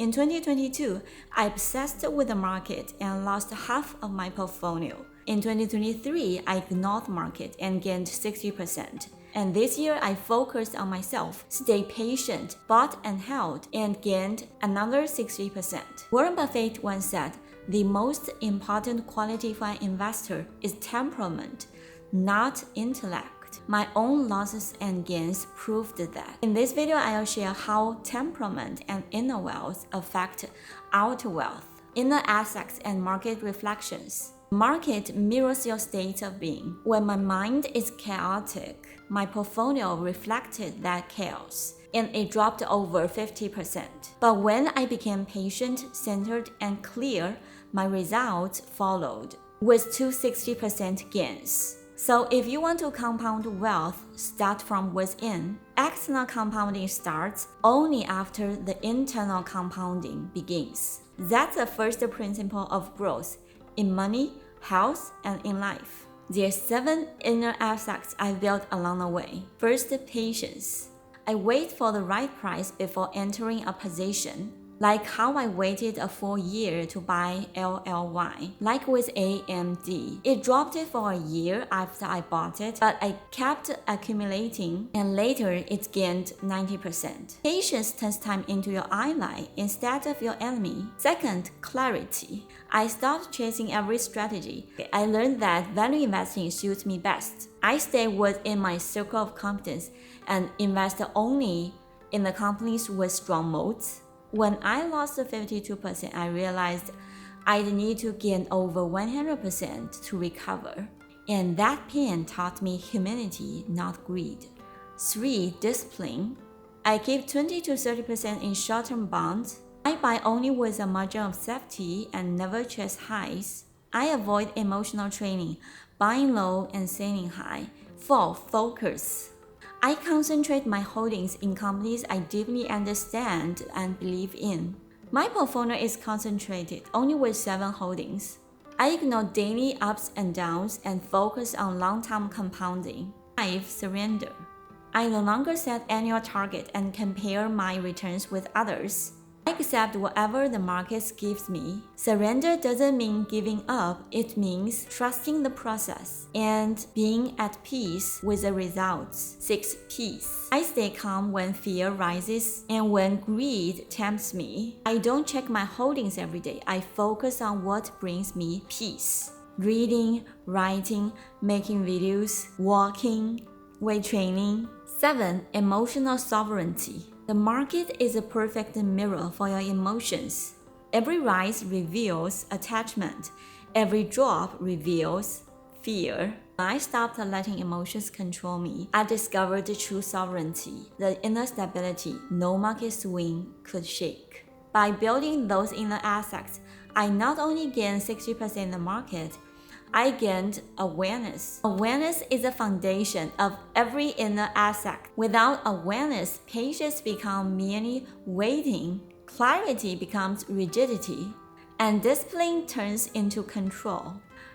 In 2022, I obsessed with the market and lost half of my portfolio. In 2023, I ignored the market and gained 60%. And this year, I focused on myself, stayed patient, bought and held, and gained another 60%. Warren Buffett once said, "The most important quality for an investor is temperament, not intellect." My own losses and gains proved that. In this video, I'll share how temperament and inner wealth affect outer wealth, inner assets, and market reflections. Market mirrors your state of being. When my mind is chaotic, my portfolio reflected that chaos, and it dropped over 50%. But when I became patient, centered, and clear, my results followed, with 260% gains. So if you want to compound wealth, start from within. External compounding starts only after the internal compounding begins. That's the first principle of growth in money, health, and in life. There are 7 inner assets I built along the way. First, patience. I wait for the right price before entering a position, like how I waited a full year to buy LLY. Like with AMD, it dropped it for a year after I bought it, but I kept accumulating, and later it gained 90%. Patience turns time into your ally instead of your enemy. Second, clarity. I stopped chasing every strategy. I learned that value investing suits me best. I stay within my circle of competence and invest only in the companies with strong moats. When I lost 52%, I realized I'd need to gain over 100% to recover. And that pain taught me humility, not greed. 3. Discipline. I keep 20 to 30% in short-term bonds. I buy only with a margin of safety and never chase highs. I avoid emotional trading, buying low and selling high. 4. Focus. I concentrate my holdings in companies I deeply understand and believe in. My portfolio is concentrated only with 7 holdings. I ignore daily ups and downs and focus on long-term compounding. 5. Surrender. I no longer set annual target and compare my returns with others. I accept whatever the market gives me. Surrender doesn't mean giving up, it means trusting the process and being at peace with the results. 6. Peace. I stay calm when fear rises and when greed tempts me. I don't check my holdings every day. I focus on what brings me peace. Reading, writing, making videos, walking, weight training. 7. Emotional sovereignty. The market is a perfect mirror for your emotions. Every rise reveals attachment. Every drop reveals fear. When I stopped letting emotions control me, I discovered the true sovereignty, the inner stability no market swing could shake. By building those inner assets, I not only gained 60% in the market, I gained awareness. Awareness is the foundation of every inner asset. Without awareness, patience becomes merely waiting, clarity becomes rigidity, and discipline turns into control.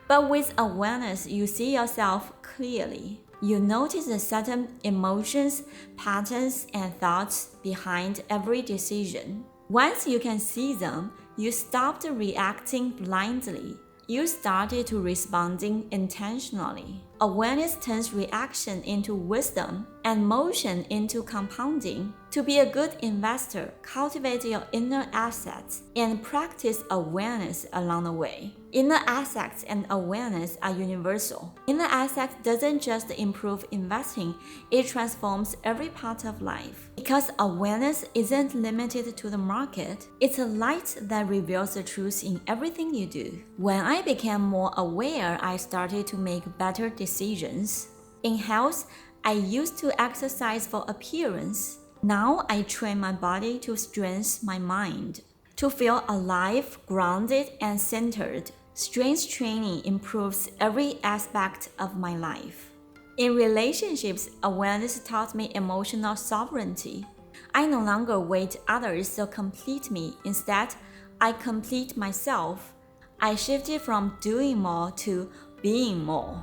But with awareness, you see yourself clearly. You notice the certain emotions, patterns, and thoughts behind every decision. Once you can see them, you stop reacting blindly. You started to responding intentionally. Awareness turns reaction into wisdom and motion into compounding. To be a good investor, cultivate your inner assets and practice awareness along the way. Inner assets and awareness are universal. Inner assets doesn't just improve investing, it transforms every part of life. Because awareness isn't limited to the market, it's a light that reveals the truth in everything you do. When I became more aware, I started to make better decisions. In health, I used to exercise for appearance. Now I train my body to strengthen my mind, to feel alive, grounded, and centered. Strength training improves every aspect of my life. In relationships, awareness taught me emotional sovereignty. I no longer wait others to complete me. Instead, I complete myself. I shifted from doing more to being more.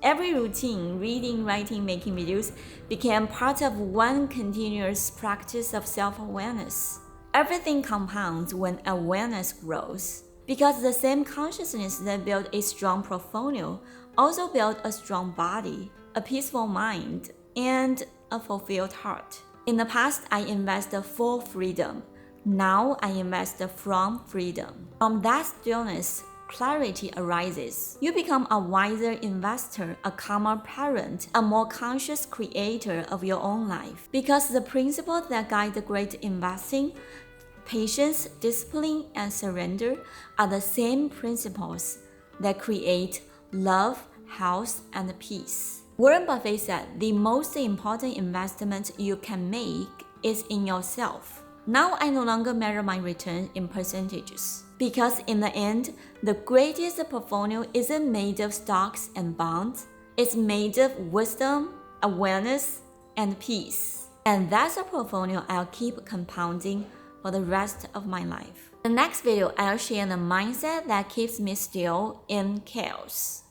Every routine, reading, writing, making videos, became part of one continuous practice of self-awareness. Everything compounds when awareness grows. Because the same consciousness that built a strong portfolio also built a strong body, a peaceful mind, and a fulfilled heart. In the past, I invested for freedom. Now I invest from freedom. From that stillness, clarity arises. You become a wiser investor, a calmer parent, a more conscious creator of your own life. Because the principles that guide the great investing, patience, discipline, and surrender are the same principles that create love, health, and peace. Warren Buffett said the most important investment you can make is in yourself. Now I no longer measure my return in percentages. Because in the end, the greatest portfolio isn't made of stocks and bonds. It's made of wisdom, awareness, and peace. And that's a portfolio I'll keep compounding for the rest of my life. In the next video, I'll share the mindset that keeps me still in chaos.